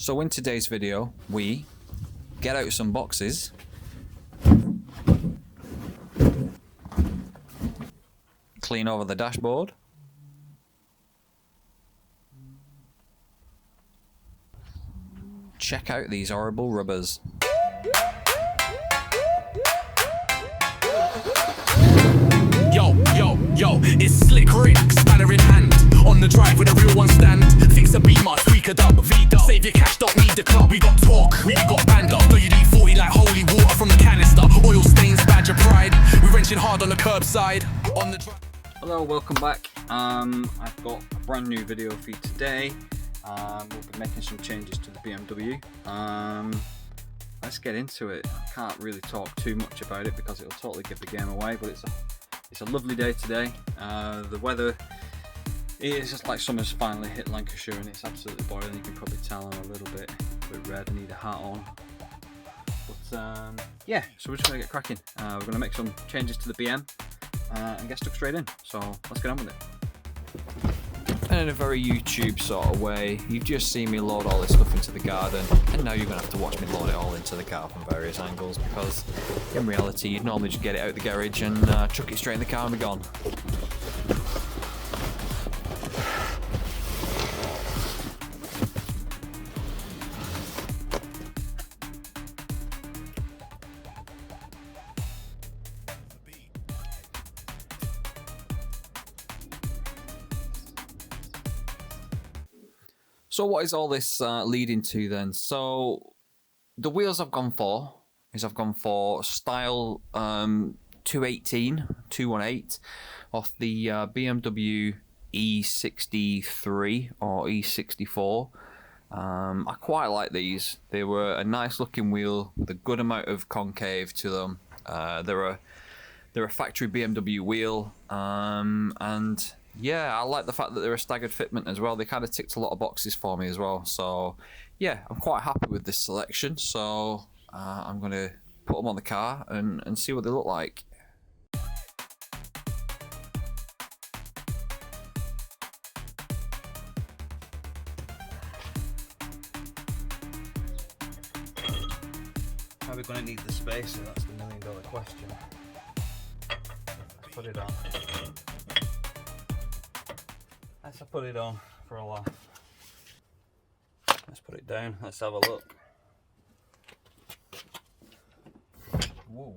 So in today's video, we get out some boxes, clean over the dashboard, check out these horrible rubbers. Yo, it's Slick Rick, spanner in hand, on the drive with a real one stand. Fix a beamer, tweak a dub, V-dub, save your cash, don't need the club. We got talk, we got band up, WD-40 like holy water from the canister. Oil stains, badger pride, we wrenching hard on the curbside, on the drive. Hello, welcome back. I've got a brand new video for you today. We'll be making some changes to the BMW. Let's get into it. I can't really talk too much about it because it'll totally give the game away, but it's a lovely day today. The weather is just like summer's finally hit Lancashire and it's absolutely boiling. You can probably tell I'm a little bit red, I need a hat on. But yeah, so we're just going to get cracking. We're going to make some changes to the BM and get stuck straight in. So let's get on with it. And in a very YouTube sort of way, you've just seen me load all this stuff into the garden, and now you're going to have to watch me load it all into the car from various angles, because in reality you'd normally just get it out of the garage and chuck it straight in the car and be gone. So what is all this leading to then? So the wheels I've gone for style 218 off the BMW E63 or E64. I quite like these. They were a nice looking wheel with a good amount of concave to them. They're a factory BMW wheel, and yeah, I like the fact that they're a staggered fitment as well. They kind of ticked a lot of boxes for me as well. So yeah, I'm quite happy with this selection. So I'm going to put them on the car and see what they look like. How are we going to need the spacer? That's the $1 million question. Let's put it on. Let's put it on for a laugh. Let's put it down. Let's have a look. Whoa.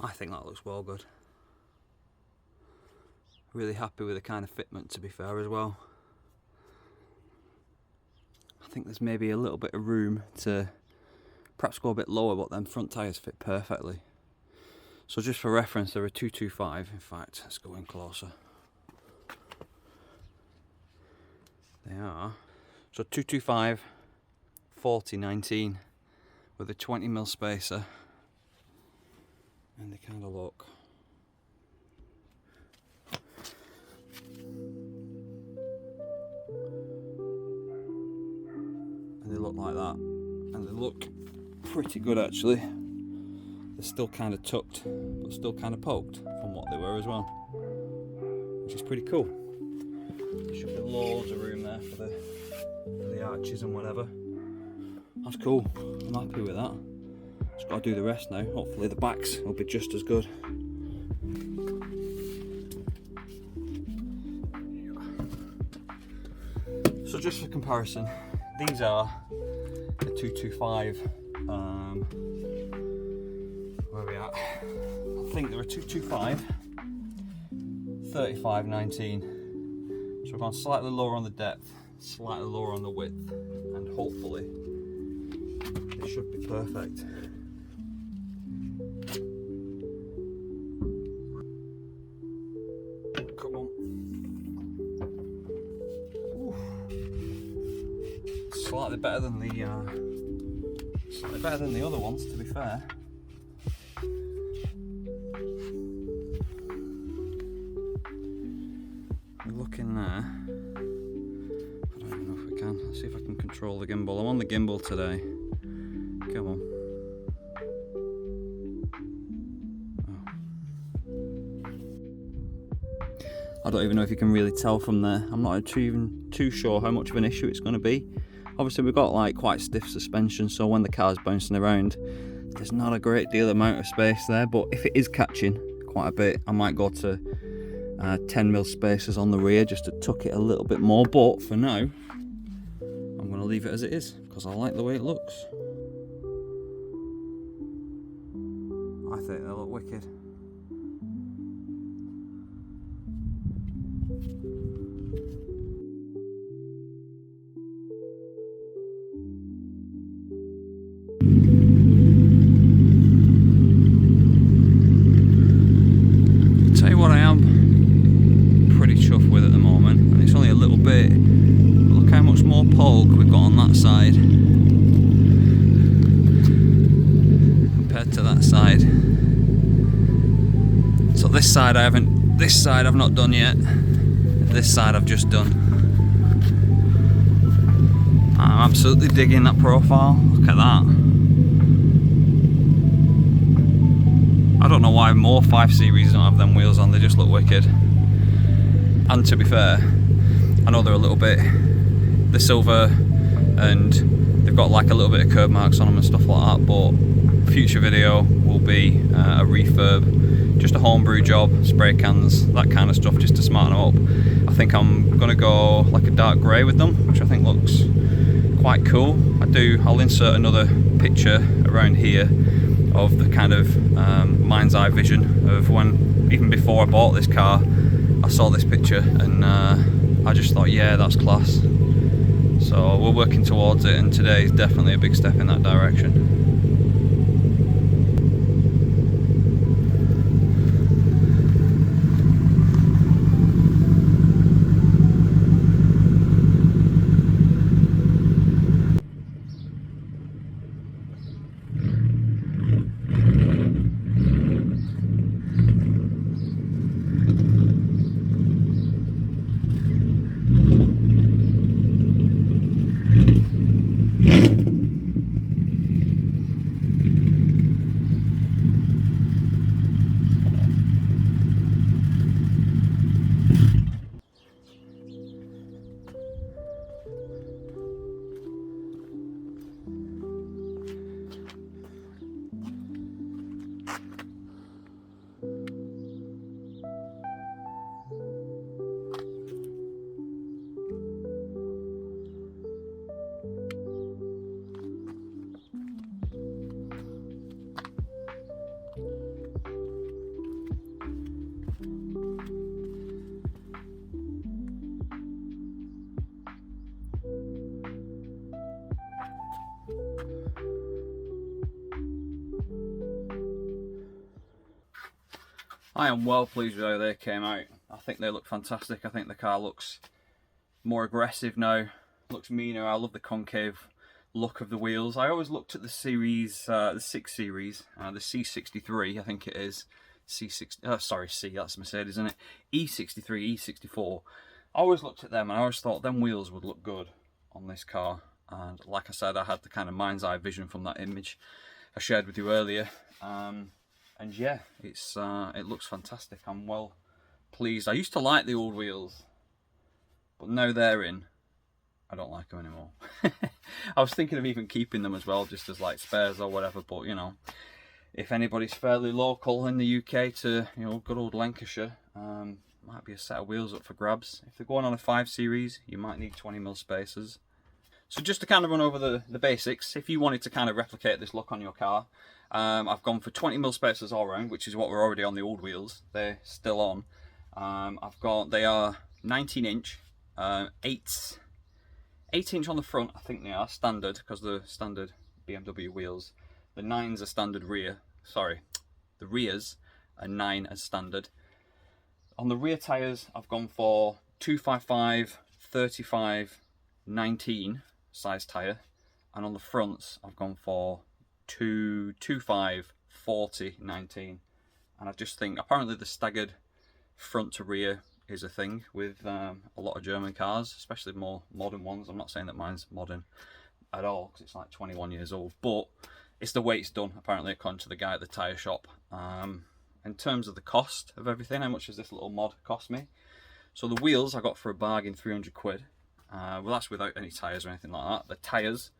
I think that looks well good. Really happy with the kind of fitment, to be fair, as well. I think there's maybe a little bit of room to perhaps go a bit lower, but them front tyres fit perfectly. So just for reference, they're a 225. In fact, let's go in closer. They are. So 225, 40, 19 with a 20mm spacer. And they kind of look. They look like that, and they look pretty good actually. They're still kind of tucked, but still kind of poked from what they were as well, which is pretty cool. There should be loads of room there for the arches and whatever. That's cool. I'm happy with that. Just got to do the rest now. Hopefully the backs will be just as good. So just for comparison, these are a 225, where are we at? I think they're a 225, 35, 19. So we've gone slightly lower on the depth, slightly lower on the width, and hopefully it should be perfect. Come on. Slightly better than the other ones, to be fair. We're looking there. I don't even know if we can. Let's see if I can control the gimbal. I'm on the gimbal today. Come on. I don't even know if you can really tell from there. I'm not even too sure how much of an issue it's going to be. Obviously we've got like quite stiff suspension, so when the car's bouncing around, there's not a great deal amount of space there, but if it is catching quite a bit, I might go to 10mm spacers on the rear just to tuck it a little bit more, but for now I'm going to leave it as it is because I like the way it looks. I think they look wicked. Tell you what I am pretty chuffed with at the moment, and it's only a little bit, but look how much more poke we've got on that side compared to that side. So this side I've not done yet. This side I've just done. I'm absolutely digging that profile. Look at that. I don't know why more 5 Series don't have them wheels on, they just look wicked. And to be fair, I know they're a little bit, they're silver and they've got like a little bit of curb marks on them and stuff like that, but future video will be a refurb, just a homebrew job, spray cans, that kind of stuff, just to smarten them up. I think I'm going to go like a dark grey with them, which I think looks quite cool. I'll insert another picture around here of the kind of mind's eye vision of when, even before I bought this car, I saw this picture and I just thought, yeah, that's class. So we're working towards it, and today is definitely a big step in that direction. I am well pleased with how they came out. I think they look fantastic. I think the car looks more aggressive now, looks meaner. I love the concave look of the wheels. I always looked at the series, the 6 Series, the C63, I think it is. Sorry, C, that's Mercedes, isn't it? E63, E64. I always looked at them and I always thought them wheels would look good on this car. And like I said, I had the kind of mind's eye vision from that image I shared with you earlier. And yeah, it looks fantastic. I'm well pleased. I used to like the old wheels, but now they're in, I don't like them anymore. I was thinking of even keeping them as well, just as like spares or whatever, but you know, if anybody's fairly local in the UK to, you know, good old Lancashire, might be a set of wheels up for grabs. If they're going on a 5 Series, you might need 20mm spacers. So just to kind of run over the basics, if you wanted to kind of replicate this look on your car, I've gone for 20mm spacers all round, which is what we're already on the old wheels. They're still on. They are 19-inch, 8-inch on the front. I think they are standard because they're standard BMW wheels. The 9s are standard rear. Sorry, the rears are 9 as standard. On the rear tyres, I've gone for 255, 35, 19 size tyre, and on the fronts, I've gone for 225, 40, 19. And I just think apparently the staggered front to rear is a thing with a lot of German cars, especially more modern ones. I'm not saying that mine's modern at all because it's like 21 years old, but it's the way it's done apparently according to the guy at the tyre shop. In terms of the cost of everything, how much does this little mod cost me? So the wheels I got for a bargain, 300 quid. Well, that's without any tyres or anything like that. The tyres,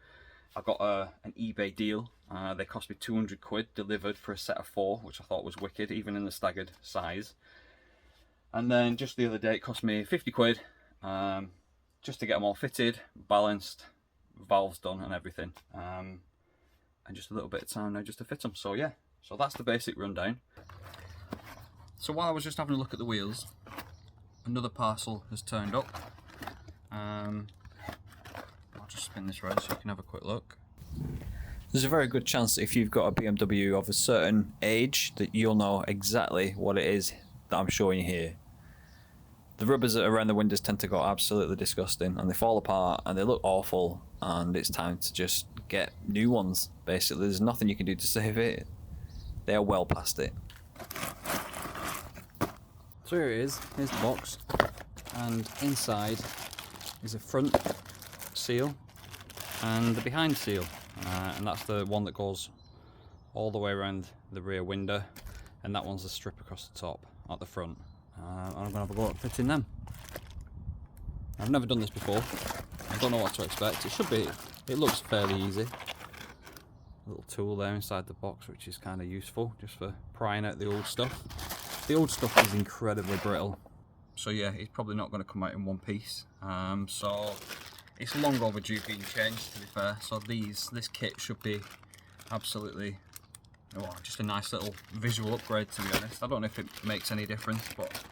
I got an eBay deal. They cost me 200 quid delivered for a set of 4, which I thought was wicked, even in the staggered size. And then just the other day it cost me 50 quid just to get them all fitted, balanced, valves done and everything. And just a little bit of time now just to fit them. So yeah, so that's the basic rundown. So while I was just having a look at the wheels, another parcel has turned up. I'll just spin this round so you can have a quick look. There's a very good chance that if you've got a BMW of a certain age that you'll know exactly what it is that I'm showing you here. The rubbers around the windows tend to go absolutely disgusting and they fall apart and they look awful, and it's time to just get new ones. Basically, there's nothing you can do to save it. They are well past it. So here it is, here's the box, and inside is a front seal and the behind seal, and that's the one that goes all the way around the rear window, and that one's a strip across the top at the front. I'm going to have a go at fitting them. I've never done this before, I don't know what to expect. It looks fairly easy. A little tool there inside the box which is kind of useful just for prying out the old stuff. The old stuff is incredibly brittle, so yeah, it's probably not going to come out in one piece. So it's long overdue being changed, to be fair. So this kit should be absolutely, just a nice little visual upgrade, to be honest. I don't know if it makes any difference, but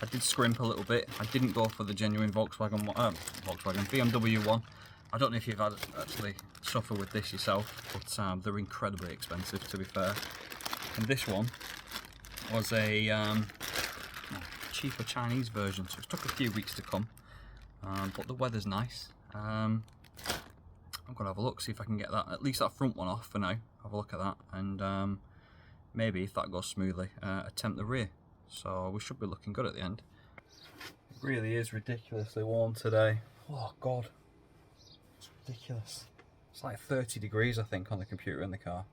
I did scrimp a little bit. I didn't go for the genuine BMW one. I don't know if you've actually suffered with this yourself, but they're incredibly expensive, to be fair. And this one was a cheaper Chinese version, so it took a few weeks to come, but the weather's nice. I'm gonna have a look, see if I can get that, at least that front one off for now. Have a look at that, and maybe if that goes smoothly, attempt the rear. So we should be looking good at the end. It really is ridiculously warm today. Oh god, it's ridiculous. It's like 30 degrees I think on the computer in the car.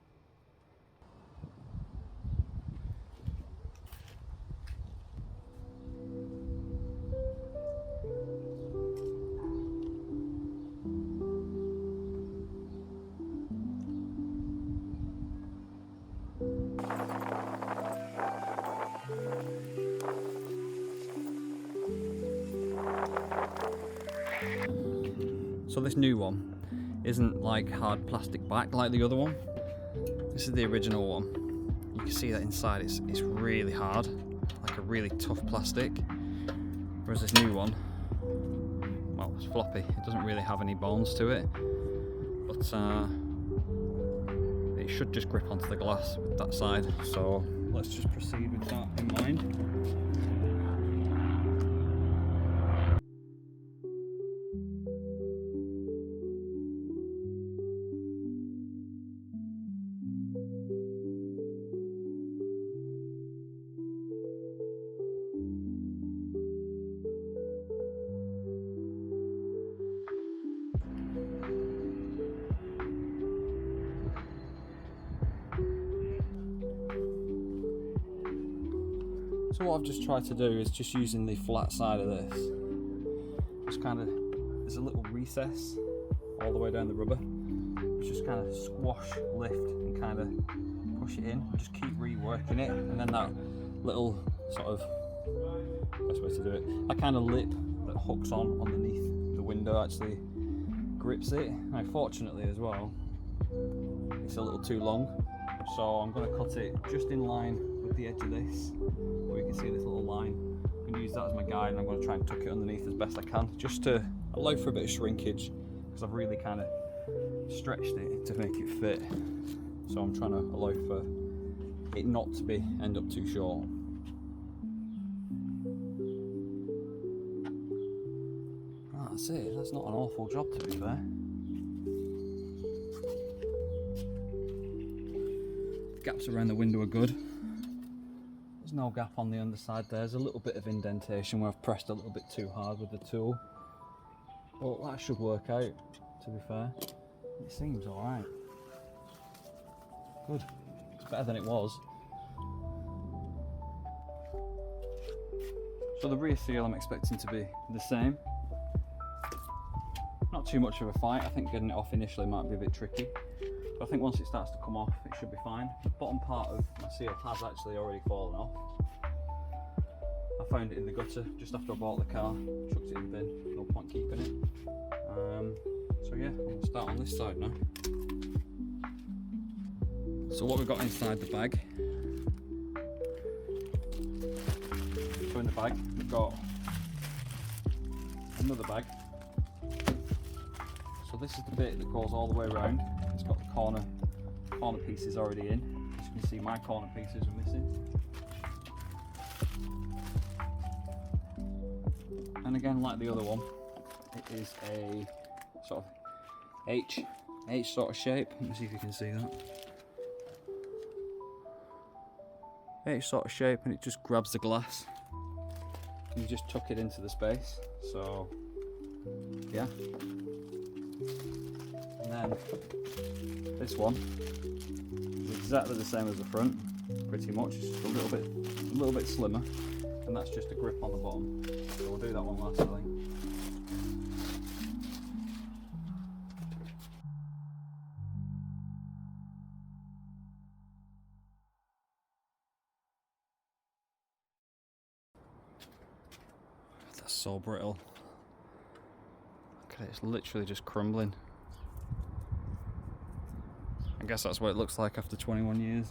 So this new one isn't like hard plastic back like the other one. This is the original one. You can see that inside it's really hard, like a really tough plastic. Whereas this new one, well, it's floppy. It doesn't really have any bones to it, but it should just grip onto the glass with that side. So let's just proceed with that in mind. So what I've just tried to do is just using the flat side of this, just kind of, there's a little recess all the way down the rubber, just kind of squash, lift and kind of push it in, just keep reworking it, and then that little sort of, best way to do it, that kind of lip that hooks on underneath the window actually grips it. Now fortunately as well, it's a little too long, so I'm going to cut it just in line with the edge of this, where you can see this little line. I'm going to use that as my guide, and I'm going to try and tuck it underneath as best I can, just to allow for a bit of shrinkage, because I've really kind of stretched it to make it fit. So I'm trying to allow for it not to end up too short. That's it, that's not an awful job, to be fair. The gaps around the window are good. There's no gap on the underside. There's a little bit of indentation where I've pressed a little bit too hard with the tool, but that should work out, to be fair. It seems alright. Good. It's better than it was. So the rear seal I'm expecting to be the same. Not too much of a fight. I think getting it off initially might be a bit tricky. But I think once it starts to come off, it should be fine. The bottom part of my seal has actually already fallen off. I found it in the gutter just after I bought the car, chucked it in the bin, no point keeping it. So yeah, I'm going to start on this side now. So what we've got inside the bag. So in the bag we've got another bag. So this is the bit that goes all the way around. It's got the corner pieces already in. As you can see, my corner pieces are missing. And again, like the other one, it is a sort of H sort of shape. Let me see if you can see that. H sort of shape, and it just grabs the glass. You just tuck it into the space. So yeah. And then this one is exactly the same as the front, pretty much. It's just a little bit slimmer, and that's just a grip on the bottom. So we'll do that one last, I think. That's so brittle. Look at it, it's literally just crumbling. I guess that's what it looks like after 21 years.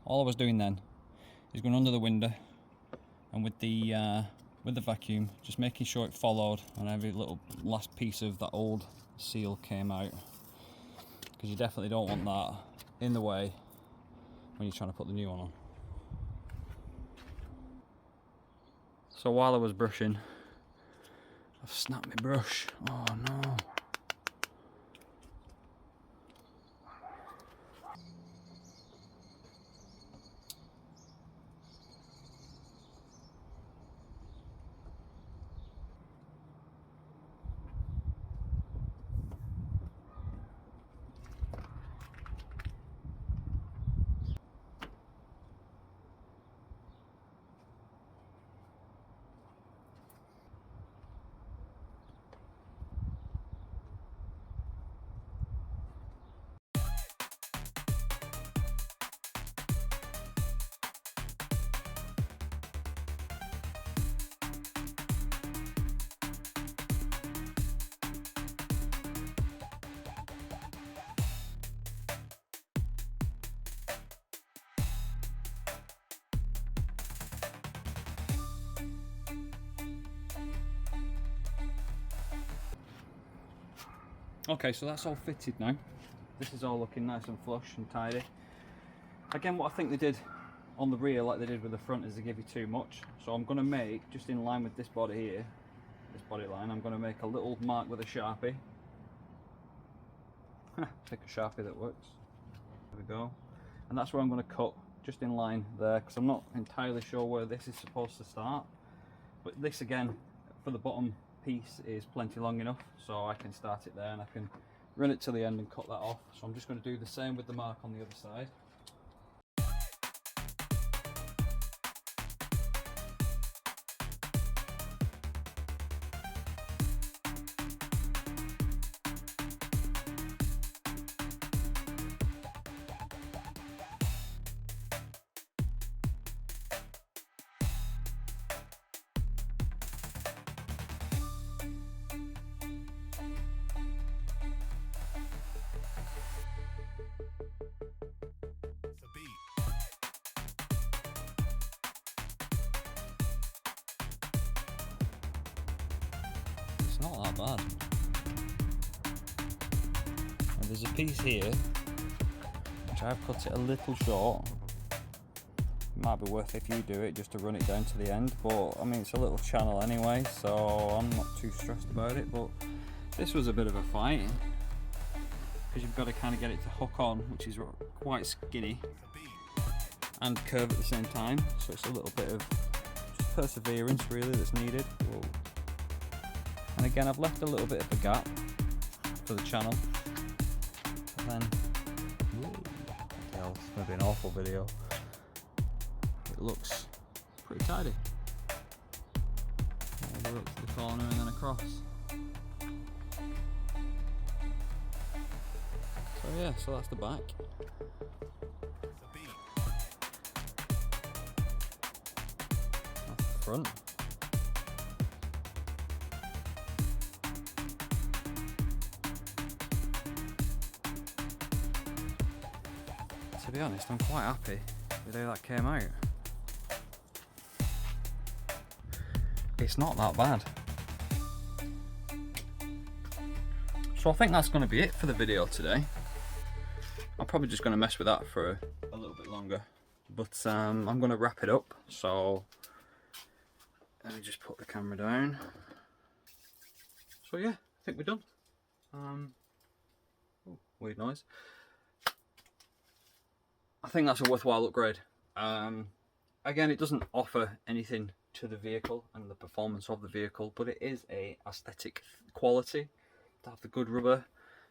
All I was doing then is going under the window and with the vacuum, just making sure it followed and every little last piece of that old seal came out, because you definitely don't want that in the way when you're trying to put the new one on. So while I was brushing, I've snapped my brush. Oh no. Okay, so that's all fitted now. This is all looking nice and flush and tidy. Again, what I think they did on the rear, like they did with the front, is they give you too much. So I'm going to make, just in line with this body here, this body line, I'm going to make a little mark with a Sharpie. Pick a Sharpie that works. There we go. And that's where I'm going to cut, just in line there, because I'm not entirely sure where this is supposed to start. But this, again, for the bottom piece is plenty long enough, so I can start it there and I can run it to the end and cut that off. So I'm just going to do the same with the mark on the other side. It's not that bad. And there's a piece here which I've cut it a little short. It might be worth, if you do it, just to run it down to the end, but I mean it's a little channel anyway, so I'm not too stressed about it. But this was a bit of a fight because you've got to kind of get it to hook on, which is quite skinny and curve at the same time, so it's a little bit of perseverance really that's needed. Whoa. And again, I've left a little bit of a gap for the channel. And then, whoa, hell, it's going to be an awful video. It looks pretty tidy. All the way up to the corner and then across. So yeah, so that's the back. That's the front. To be honest, I'm quite happy with how that came out. It's not that bad. So I think that's going to be it for the video today. I'm probably just going to mess with that for a little bit longer, but I'm going to wrap it up. So let me just put the camera down. So yeah, I think we're done. Oh, weird noise. I think that's a worthwhile upgrade. Again, it doesn't offer anything to the vehicle and the performance of the vehicle, but it is a aesthetic quality to have the good rubber,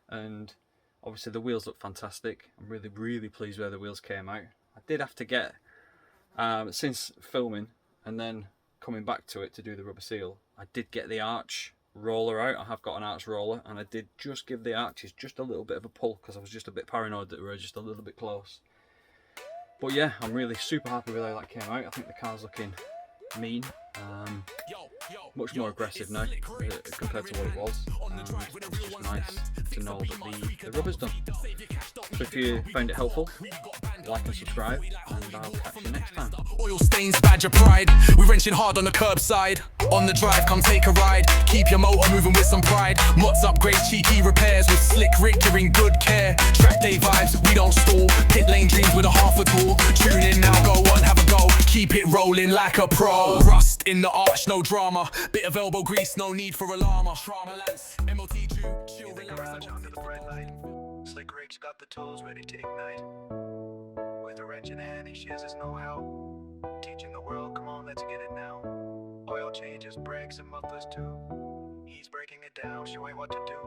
and obviously the wheels look fantastic. I'm really pleased where the wheels came out. I did have to get, since filming and then coming back to it to do the rubber seal, I did get the arch roller out. I have got an arch roller, and I did just give the arches just a little bit of a pull because I was just a bit paranoid that we were just a little bit close. But yeah, I'm really super happy with how that came out. I think the car's looking mean, much more aggressive now compared to what it was. It's just nice to know that the rubber's done. So if you found it helpful, like and subscribe, and I'll catch you next time. Oil stains, badger pride. We wrenching hard on the curbside. On the drive, come take a ride. Keep your motor moving with some pride. Mods upgrade, cheeky repairs with slick Rick, you're in good care. Track day vibes, we don't stall. Pit lane dreams with a half a tool. Tune in now, go on, have a go. Keep it rolling like a pro. Rust in the arch, no drama. Bit of elbow grease, no need for alarm. Trauma lance, MOT Duke, chill, relax. Under the bright light. Slick Rick's got the tools ready to ignite. With a wrench in hand, he shares his know-how. Teaching the world, come on, let's get it now. Oil changes, brakes, and mufflers too. He's breaking it down, showing what to do.